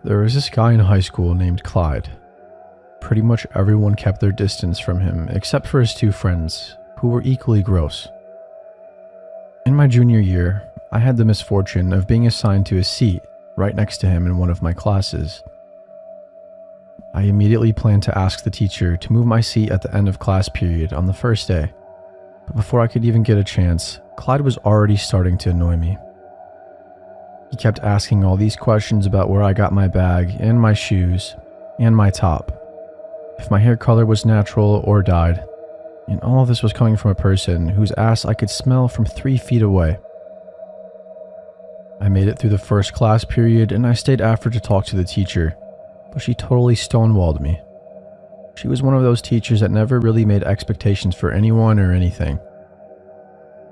There was this guy in high school named Clyde. Pretty much everyone kept their distance from him except for his two friends, who were equally gross. In my junior year, I had the misfortune of being assigned to a seat right next to him in one of my classes. I immediately planned to ask the teacher to move my seat at the end of class period on the first day, but before I could even get a chance, Clyde was already starting to annoy me. He kept asking all these questions about where I got my bag and my shoes and my top, if my hair color was natural or dyed, and all of this was coming from a person whose ass I could smell from 3 feet away. I made it through the first class period and I stayed after to talk to the teacher, but she totally stonewalled me. She was one of those teachers that never really made expectations for anyone or anything.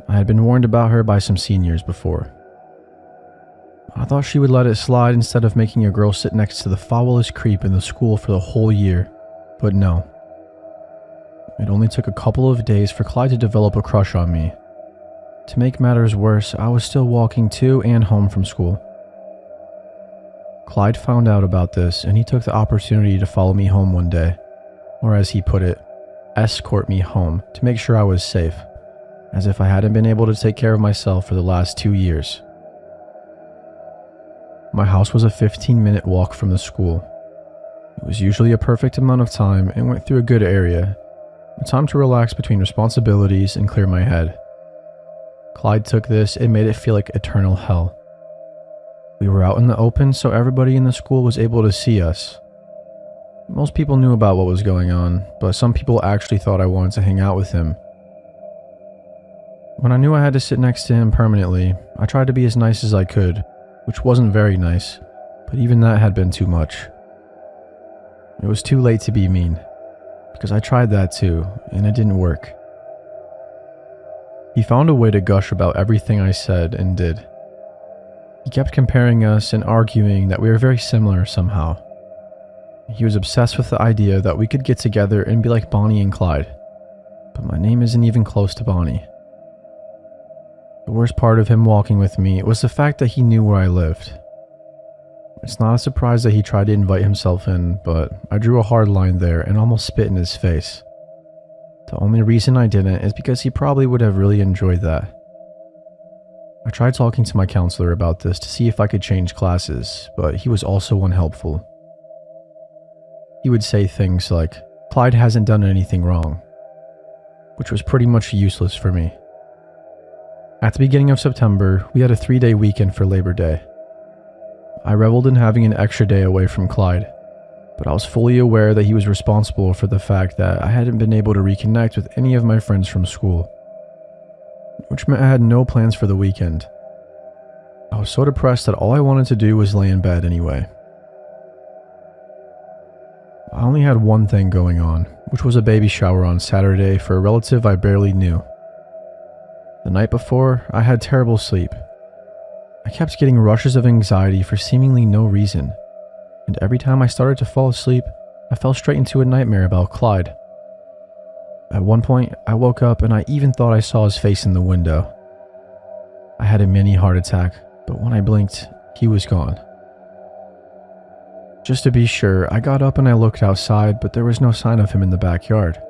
I had been warned about her by some seniors before. I thought she would let it slide instead of making a girl sit next to the foulest creep in the school for the whole year, but no. It only took a couple of days for Clyde to develop a crush on me. To make matters worse, I was still walking to and home from school. Clyde found out about this and he took the opportunity to follow me home one day, or as he put it, escort me home to make sure I was safe, as if I hadn't been able to take care of myself for the last 2 years. My house was a 15-minute walk from the school. It was usually a perfect amount of time and went through a good area, a time to relax between responsibilities and clear my head. Clyde took this and made it feel like eternal hell. We were out in the open, so everybody in the school was able to see us. Most people knew about what was going on, but some people actually thought I wanted to hang out with him. When I knew I had to sit next to him permanently, I tried to be as nice as I could, which wasn't very nice, but even that had been too much. It was too late to be mean, because I tried that too, and it didn't work. He found a way to gush about everything I said and did. He kept comparing us and arguing that we were very similar somehow. He was obsessed with the idea that we could get together and be like Bonnie and Clyde, but my name isn't even close to Bonnie. The worst part of him walking with me was the fact that he knew where I lived. It's not a surprise that he tried to invite himself in, but I drew a hard line there and almost spit in his face. The only reason I didn't is because he probably would have really enjoyed that. I tried talking to my counselor about this to see if I could change classes, but he was also unhelpful. He would say things like, "Clyde hasn't done anything wrong," which was pretty much useless for me. At the beginning of September, we had a 3-day weekend for Labor Day. I reveled in having an extra day away from Clyde, but I was fully aware that he was responsible for the fact that I hadn't been able to reconnect with any of my friends from school, which meant I had no plans for the weekend. I was so depressed that all I wanted to do was lay in bed anyway. I only had one thing going on, which was a baby shower on Saturday for a relative I barely knew. The night before, I had terrible sleep. I kept getting rushes of anxiety for seemingly no reason, and every time I started to fall asleep, I fell straight into a nightmare about Clyde. At one point, I woke up and I even thought I saw his face in the window. I had a mini heart attack, but when I blinked, he was gone. Just to be sure, I got up and I looked outside, but there was no sign of him in the backyard.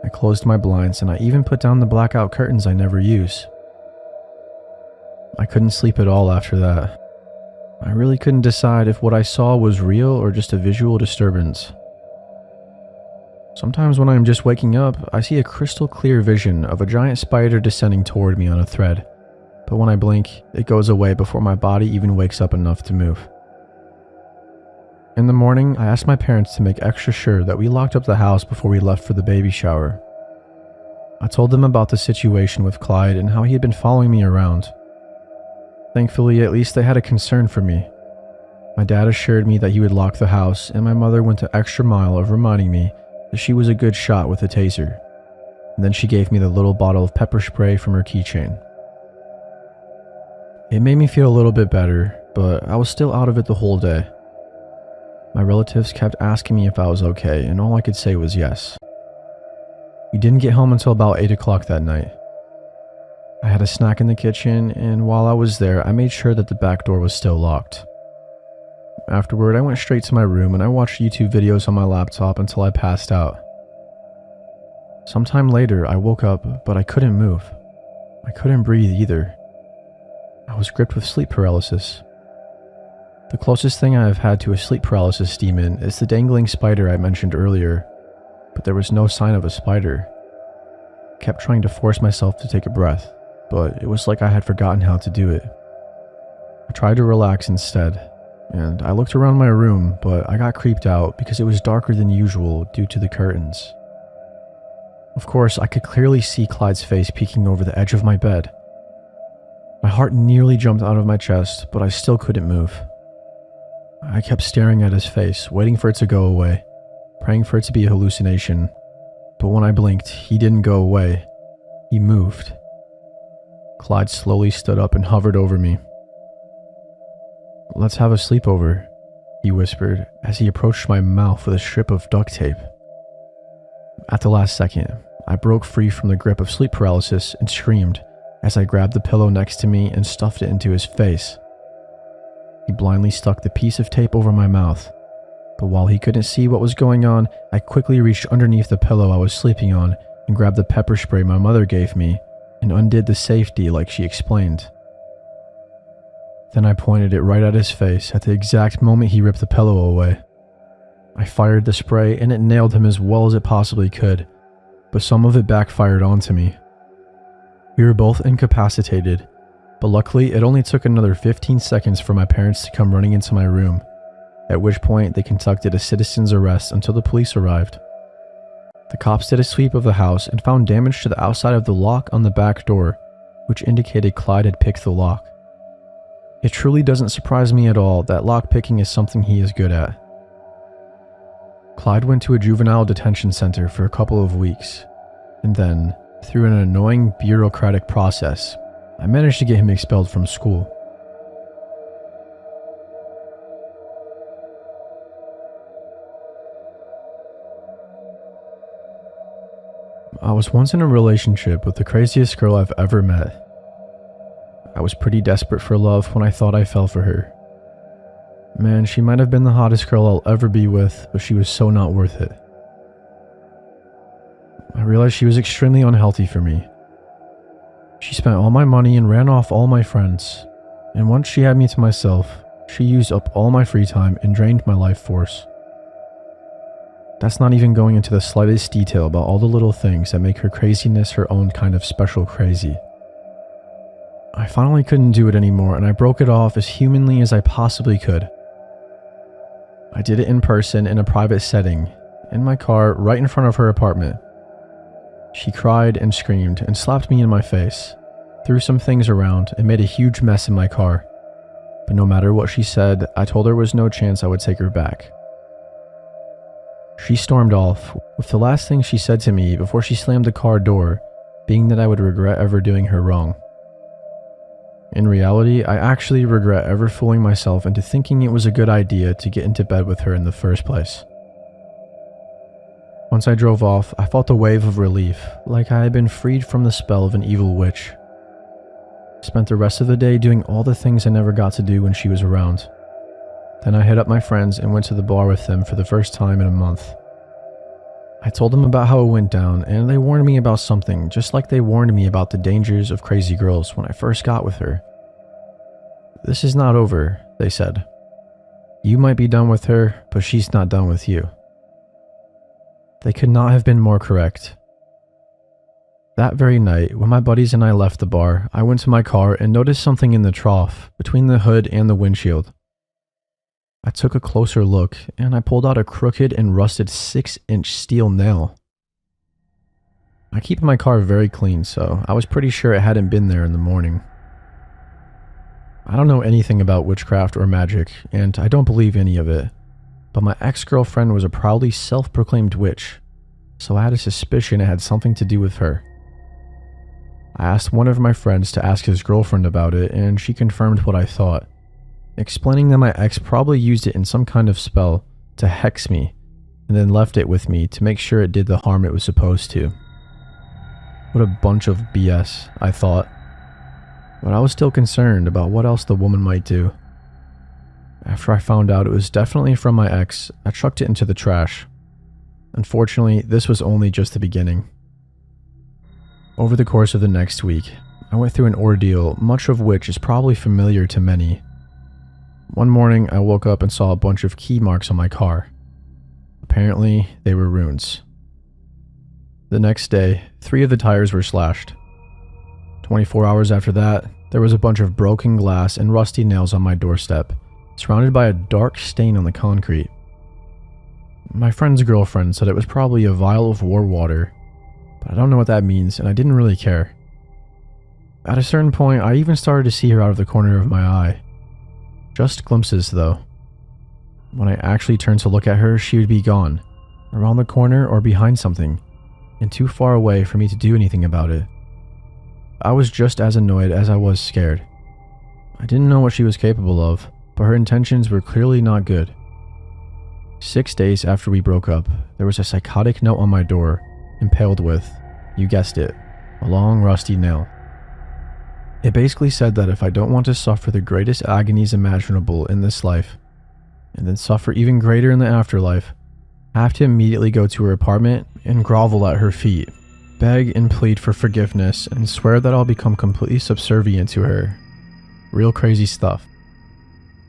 I closed my blinds and I even put down the blackout curtains I never use. I couldn't sleep at all after that. I really couldn't decide if what I saw was real or just a visual disturbance. Sometimes when I'm just waking up, I see a crystal clear vision of a giant spider descending toward me on a thread, but when I blink, it goes away before my body even wakes up enough to move. In the morning, I asked my parents to make extra sure that we locked up the house before we left for the baby shower. I told them about the situation with Clyde and how he had been following me around. Thankfully, at least they had a concern for me. My dad assured me that he would lock the house, and my mother went the extra mile of reminding me that she was a good shot with a taser. And then she gave me the little bottle of pepper spray from her keychain. It made me feel a little bit better, but I was still out of it the whole day. My relatives kept asking me if I was okay, and all I could say was yes. We didn't get home until about 8 o'clock that night. I had a snack in the kitchen, and while I was there, I made sure that the back door was still locked. Afterward, I went straight to my room and I watched YouTube videos on my laptop until I passed out. Sometime later, I woke up, but I couldn't move. I couldn't breathe either. I was gripped with sleep paralysis. The closest thing I have had to a sleep paralysis demon is the dangling spider I mentioned earlier, but there was no sign of a spider. I kept trying to force myself to take a breath, but it was like I had forgotten how to do it. I tried to relax instead, and I looked around my room, but I got creeped out because it was darker than usual due to the curtains. Of course, I could clearly see Clyde's face peeking over the edge of my bed. My heart nearly jumped out of my chest, but I still couldn't move. I kept staring at his face, waiting for it to go away, praying for it to be a hallucination. But when I blinked, he didn't go away. He moved. Clyde slowly stood up and hovered over me. "Let's have a sleepover," he whispered as he approached my mouth with a strip of duct tape. At the last second, I broke free from the grip of sleep paralysis and screamed as I grabbed the pillow next to me and stuffed it into his face. He blindly stuck the piece of tape over my mouth, but while he couldn't see what was going on, I quickly reached underneath the pillow I was sleeping on and grabbed the pepper spray my mother gave me and undid the safety like she explained. Then I pointed it right at his face at the exact moment he ripped the pillow away. I fired the spray and it nailed him as well as it possibly could, but some of it backfired onto me. We were both incapacitated, but luckily it only took another 15 seconds for my parents to come running into my room, at which point they conducted a citizen's arrest until the police arrived. The cops did a sweep of the house and found damage to the outside of the lock on the back door, which indicated Clyde had picked the lock. It truly doesn't surprise me at all that lockpicking is something he is good at. Clyde went to a juvenile detention center for a couple of weeks, and then, through an annoying bureaucratic process, I managed to get him expelled from school. I was once in a relationship with the craziest girl I've ever met. I was pretty desperate for love when I thought I fell for her. Man, she might have been the hottest girl I'll ever be with, but she was so not worth it. I realized she was extremely unhealthy for me. She spent all my money and ran off all my friends, and once she had me to myself, she used up all my free time and drained my life force. That's not even going into the slightest detail about all the little things that make her craziness her own kind of special crazy. I finally couldn't do it anymore, and I broke it off as humanly as I possibly could. I did it in person in a private setting, in my car right in front of her apartment. She cried and screamed and slapped me in my face, threw some things around, and made a huge mess in my car. But no matter what she said, I told her there was no chance I would take her back. She stormed off, with the last thing she said to me before she slammed the car door being that I would regret ever doing her wrong. In reality, I actually regret ever fooling myself into thinking it was a good idea to get into bed with her in the first place. Once I drove off, I felt a wave of relief, like I had been freed from the spell of an evil witch. Spent the rest of the day doing all the things I never got to do when she was around. Then I hit up my friends and went to the bar with them for the first time in a month. I told them about how it went down, and they warned me about something, just like they warned me about the dangers of crazy girls when I first got with her. "This is not over," they said. "You might be done with her, but she's not done with you." They could not have been more correct. That very night, when my buddies and I left the bar, I went to my car and noticed something in the trough, between the hood and the windshield. I took a closer look, and I pulled out a crooked and rusted 6-inch steel nail. I keep my car very clean, so I was pretty sure it hadn't been there in the morning. I don't know anything about witchcraft or magic, and I don't believe any of it, but my ex-girlfriend was a proudly self-proclaimed witch, so I had a suspicion it had something to do with her. I asked one of my friends to ask his girlfriend about it, and she confirmed what I thought, explaining that my ex probably used it in some kind of spell to hex me, and then left it with me to make sure it did the harm it was supposed to. What a bunch of BS, I thought, but I was still concerned about what else the woman might do. After I found out it was definitely from my ex, I chucked it into the trash. Unfortunately, this was only just the beginning. Over the course of the next week, I went through an ordeal, much of which is probably familiar to many. One morning, I woke up and saw a bunch of key marks on my car. Apparently, they were runes. The next day, 3 of the tires were slashed. 24 hours after that, there was a bunch of broken glass and rusty nails on my doorstep, surrounded by a dark stain on the concrete. My friend's girlfriend said it was probably a vial of war water, but I don't know what that means, and I didn't really care. At a certain point, I even started to see her out of the corner of my eye. Just glimpses, though. When I actually turned to look at her, she would be gone, around the corner or behind something, and too far away for me to do anything about it. I was just as annoyed as I was scared. I didn't know what she was capable of, but her intentions were clearly not good. 6 days after we broke up, there was a psychotic note on my door, impaled with, you guessed it, a long rusty nail. It basically said that if I don't want to suffer the greatest agonies imaginable in this life, and then suffer even greater in the afterlife, I have to immediately go to her apartment and grovel at her feet, beg and plead for forgiveness, and swear that I'll become completely subservient to her. Real crazy stuff.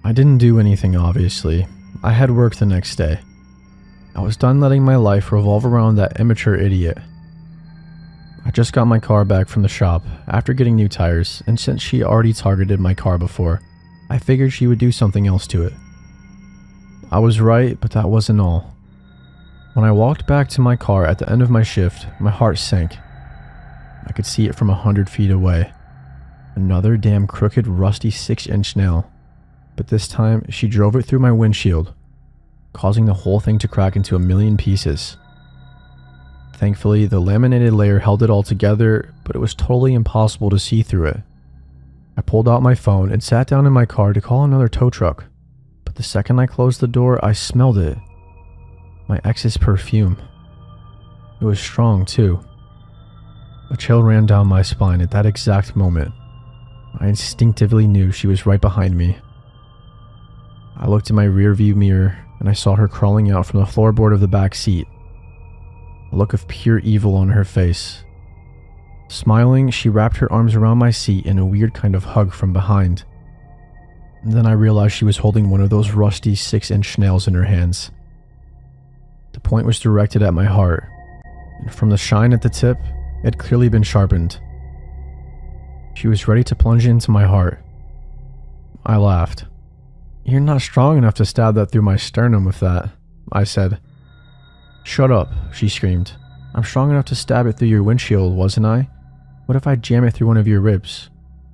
I didn't do anything, obviously. I had work the next day. I was done letting my life revolve around that immature idiot. I just got my car back from the shop after getting new tires, and since she already targeted my car before, I figured she would do something else to it. I was right, but that wasn't all. When I walked back to my car at the end of my shift, my heart sank. I could see it from 100 feet away. Another damn crooked, rusty 6-inch nail. But this time, she drove it through my windshield, causing the whole thing to crack into a million pieces. Thankfully, the laminated layer held it all together, but it was totally impossible to see through it. I pulled out my phone and sat down in my car to call another tow truck, but the second I closed the door, I smelled it. My ex's perfume. It was strong, too. A chill ran down my spine at that exact moment. I instinctively knew she was right behind me. I looked in my rearview mirror, and I saw her crawling out from the floorboard of the back seat. A look of pure evil on her face. Smiling, she wrapped her arms around my seat in a weird kind of hug from behind. And then I realized she was holding one of those rusty 6-inch nails in her hands. The point was directed at my heart, and from the shine at the tip, it had clearly been sharpened. She was ready to plunge into my heart. I laughed. "You're not strong enough to stab that through my sternum with that," I said. "Shut up," she screamed. "I'm strong enough to stab it through your windshield, wasn't I? What if I jam it through one of your ribs?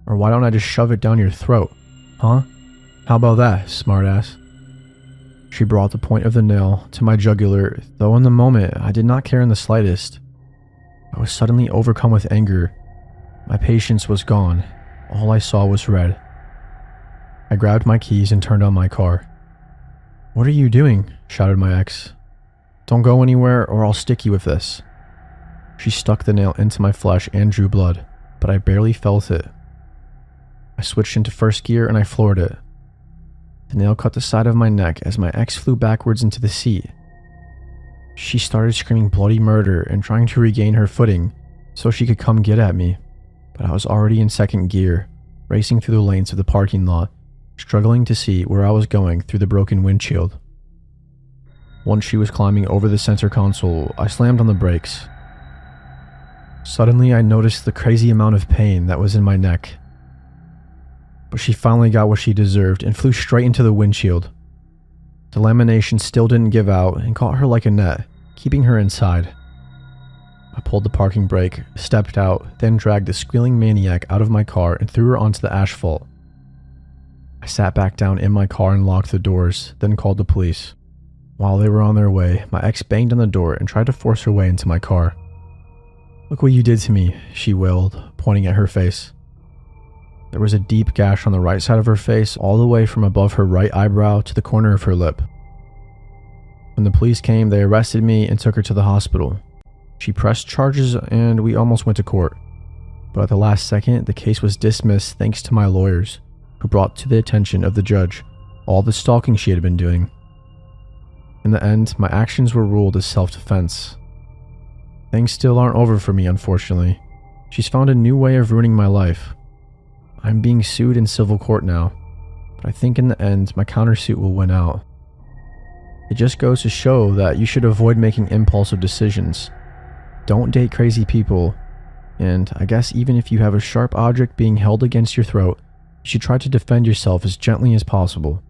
Or why don't I just shove it down your throat? Huh? How about that, smartass?" She brought the point of the nail to my jugular, though in the moment I did not care in the slightest. I was suddenly overcome with anger. My patience was gone. All I saw was red. I grabbed my keys and turned on my car. "What are you doing?" shouted my ex. "Don't go anywhere or I'll stick you with this." She stuck the nail into my flesh and drew blood, but I barely felt it. I switched into first gear and I floored it. The nail cut the side of my neck as my ex flew backwards into the seat. She started screaming bloody murder and trying to regain her footing so she could come get at me, but I was already in second gear, racing through the lanes of the parking lot, struggling to see where I was going through the broken windshield. Once she was climbing over the center console, I slammed on the brakes. Suddenly, I noticed the crazy amount of pain that was in my neck. But she finally got what she deserved and flew straight into the windshield. The lamination still didn't give out and caught her like a net, keeping her inside. I pulled the parking brake, stepped out, then dragged the squealing maniac out of my car and threw her onto the asphalt. I sat back down in my car and locked the doors, then called the police. While they were on their way, my ex banged on the door and tried to force her way into my car. "Look what you did to me," she wailed, pointing at her face. There was a deep gash on the right side of her face, all the way from above her right eyebrow to the corner of her lip. When the police came, they arrested me and took her to the hospital. She pressed charges and we almost went to court. But at the last second, the case was dismissed thanks to my lawyers, who brought to the attention of the judge all the stalking she had been doing. In the end, my actions were ruled as self-defense. Things still aren't over for me, unfortunately. She's found a new way of ruining my life. I'm being sued in civil court now, but I think in the end, my countersuit will win out. It just goes to show that you should avoid making impulsive decisions. Don't date crazy people, and I guess even if you have a sharp object being held against your throat, you should try to defend yourself as gently as possible.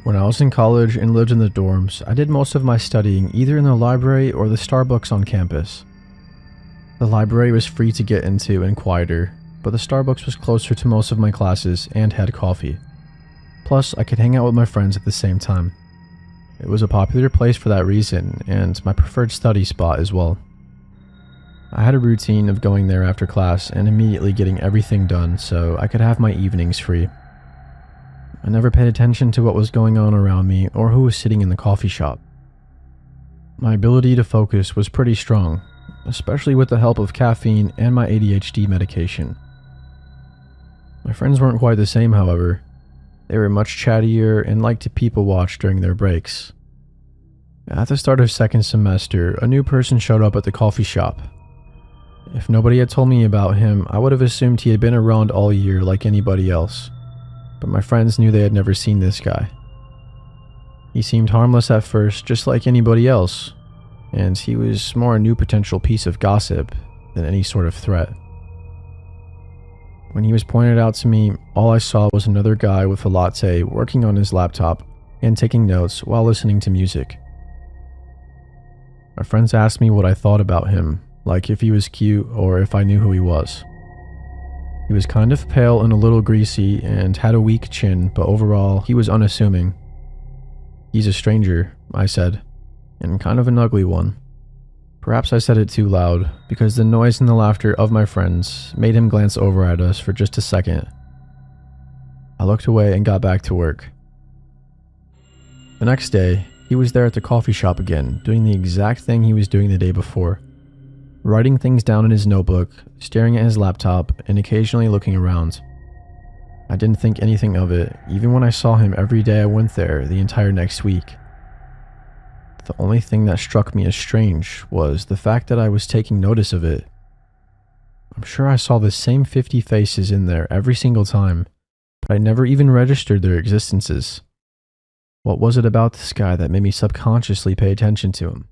When I was in college and lived in the dorms, I did most of my studying either in the library or the Starbucks on campus. The library was free to get into and quieter, but the Starbucks was closer to most of my classes and had coffee. Plus, I could hang out with my friends at the same time. It was a popular place for that reason, and my preferred study spot as well. I had a routine of going there after class and immediately getting everything done so I could have my evenings free. I never paid attention to what was going on around me or who was sitting in the coffee shop. My ability to focus was pretty strong, especially with the help of caffeine and my ADHD medication. My friends weren't quite the same, however. They were much chattier and liked to people watch during their breaks. At the start of second semester, a new person showed up at the coffee shop. If nobody had told me about him, I would have assumed he had been around all year like anybody else. But my friends knew they had never seen this guy. He seemed harmless at first, just like anybody else, and he was more a new potential piece of gossip than any sort of threat. When he was pointed out to me, all I saw was another guy with a latte working on his laptop and taking notes while listening to music. My friends asked me what I thought about him, like if he was cute or if I knew who he was. He was kind of pale and a little greasy and had a weak chin, but overall, he was unassuming. "He's a stranger," I said, "and kind of an ugly one." Perhaps I said it too loud, because the noise and the laughter of my friends made him glance over at us for just a second. I looked away and got back to work. The next day, he was there at the coffee shop again, doing the exact thing he was doing the day before. Writing things down in his notebook, staring at his laptop, and occasionally looking around. I didn't think anything of it, even when I saw him every day I went there the entire next week. The only thing that struck me as strange was the fact that I was taking notice of it. I'm sure I saw the same 50 faces in there every single time, but I never even registered their existences. What was it about this guy that made me subconsciously pay attention to him?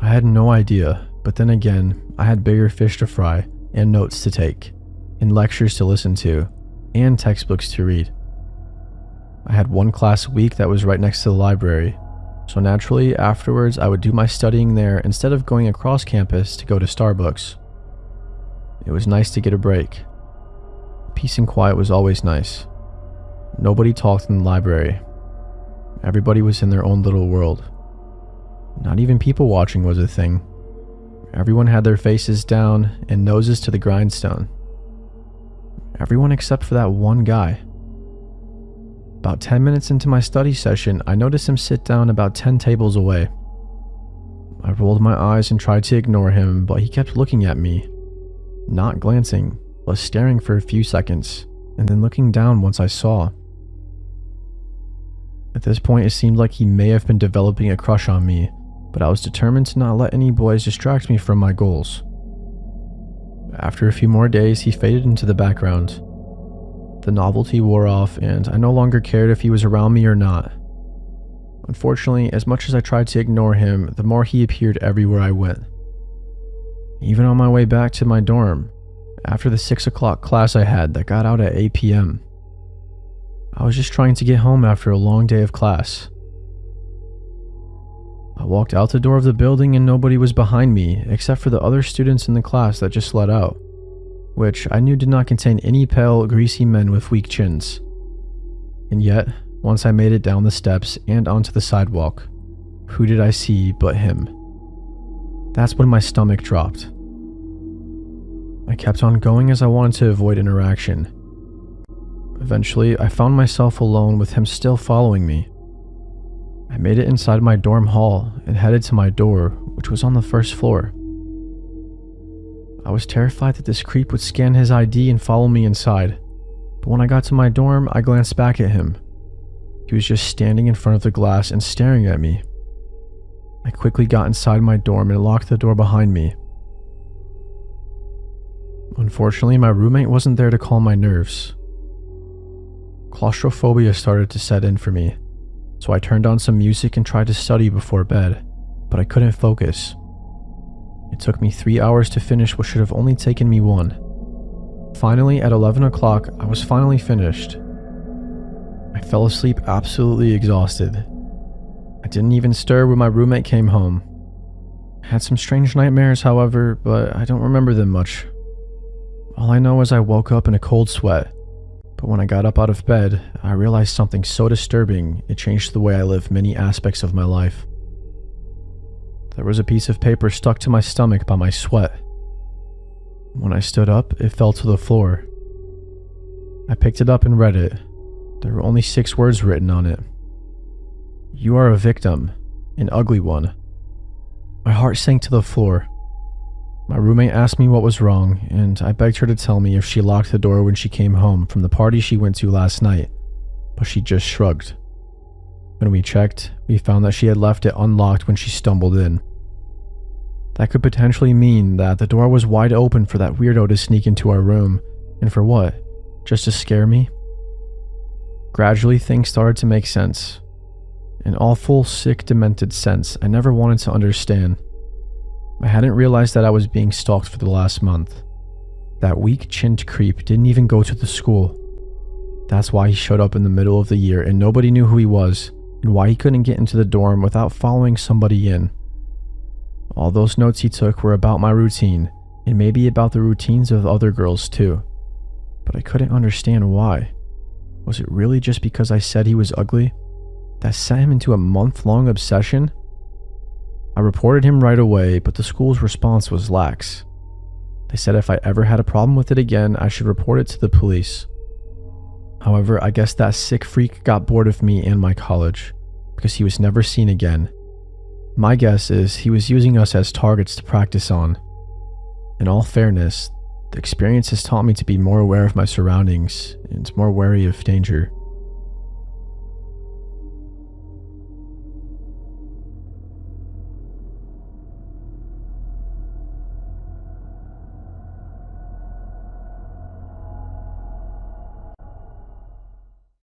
I had no idea, but then again, I had bigger fish to fry, and notes to take, and lectures to listen to, and textbooks to read. I had one class a week that was right next to the library, so naturally afterwards I would do my studying there instead of going across campus to go to Starbucks. It was nice to get a break. Peace and quiet was always nice. Nobody talked in the library. Everybody was in their own little world. Not even people watching was a thing. Everyone had their faces down and noses to the grindstone. Everyone except for that one guy. About 10 minutes into my study session, I noticed him sit down about 10 tables away. I rolled my eyes and tried to ignore him, but he kept looking at me. Not glancing, but staring for a few seconds, and then looking down once I saw. At this point, it seemed like he may have been developing a crush on me, but I was determined to not let any boys distract me from my goals. After a few more days, he faded into the background. The novelty wore off, and I no longer cared if he was around me or not. Unfortunately, as much as I tried to ignore him, the more he appeared everywhere I went. Even on my way back to my dorm, after the 6 o'clock class I had that got out at 8 p.m. I was just trying to get home after a long day of class. I walked out the door of the building and nobody was behind me except for the other students in the class that just let out, which I knew did not contain any pale, greasy men with weak chins. And yet, once I made it down the steps and onto the sidewalk, who did I see but him? That's when my stomach dropped. I kept on going as I wanted to avoid interaction. Eventually, I found myself alone with him still following me. I made it inside my dorm hall and headed to my door, which was on the first floor. I was terrified that this creep would scan his ID and follow me inside, but when I got to my dorm, I glanced back at him. He was just standing in front of the glass and staring at me. I quickly got inside my dorm and locked the door behind me. Unfortunately, my roommate wasn't there to calm my nerves. Claustrophobia started to set in for me, so I turned on some music and tried to study before bed, but I couldn't focus. It took me 3 hours to finish what should have only taken me 1. Finally, at 11 o'clock, I was finally finished. I fell asleep absolutely exhausted. I didn't even stir when my roommate came home. I had some strange nightmares, however, but I don't remember them much. All I know is I woke up in a cold sweat, but when I got up out of bed, I realized something so disturbing it changed the way I live many aspects of my life. There was a piece of paper stuck to my stomach by my sweat. When I stood up, it fell to the floor. I picked it up and read it. There were only 6 words written on it. "You are a victim, an ugly one." My heart sank to the floor. My roommate asked me what was wrong, and I begged her to tell me if she locked the door when she came home from the party she went to last night, but she just shrugged. When we checked, we found that she had left it unlocked when she stumbled in. That could potentially mean that the door was wide open for that weirdo to sneak into our room, and for what? Just to scare me? Gradually, things started to make sense. An awful, sick, demented sense I never wanted to understand. I hadn't realized that I was being stalked for the last month. That weak-chinned creep didn't even go to the school. That's why he showed up in the middle of the year and nobody knew who he was, and why he couldn't get into the dorm without following somebody in. All those notes he took were about my routine, and maybe about the routines of other girls too. But I couldn't understand why. Was it really just because I said he was ugly? That sent him into a month-long obsession? I reported him right away, but the school's response was lax. They said if I ever had a problem with it again, I should report it to the police. However, I guess that sick freak got bored of me and my college, because he was never seen again. My guess is he was using us as targets to practice on. In all fairness, the experience has taught me to be more aware of my surroundings and more wary of danger.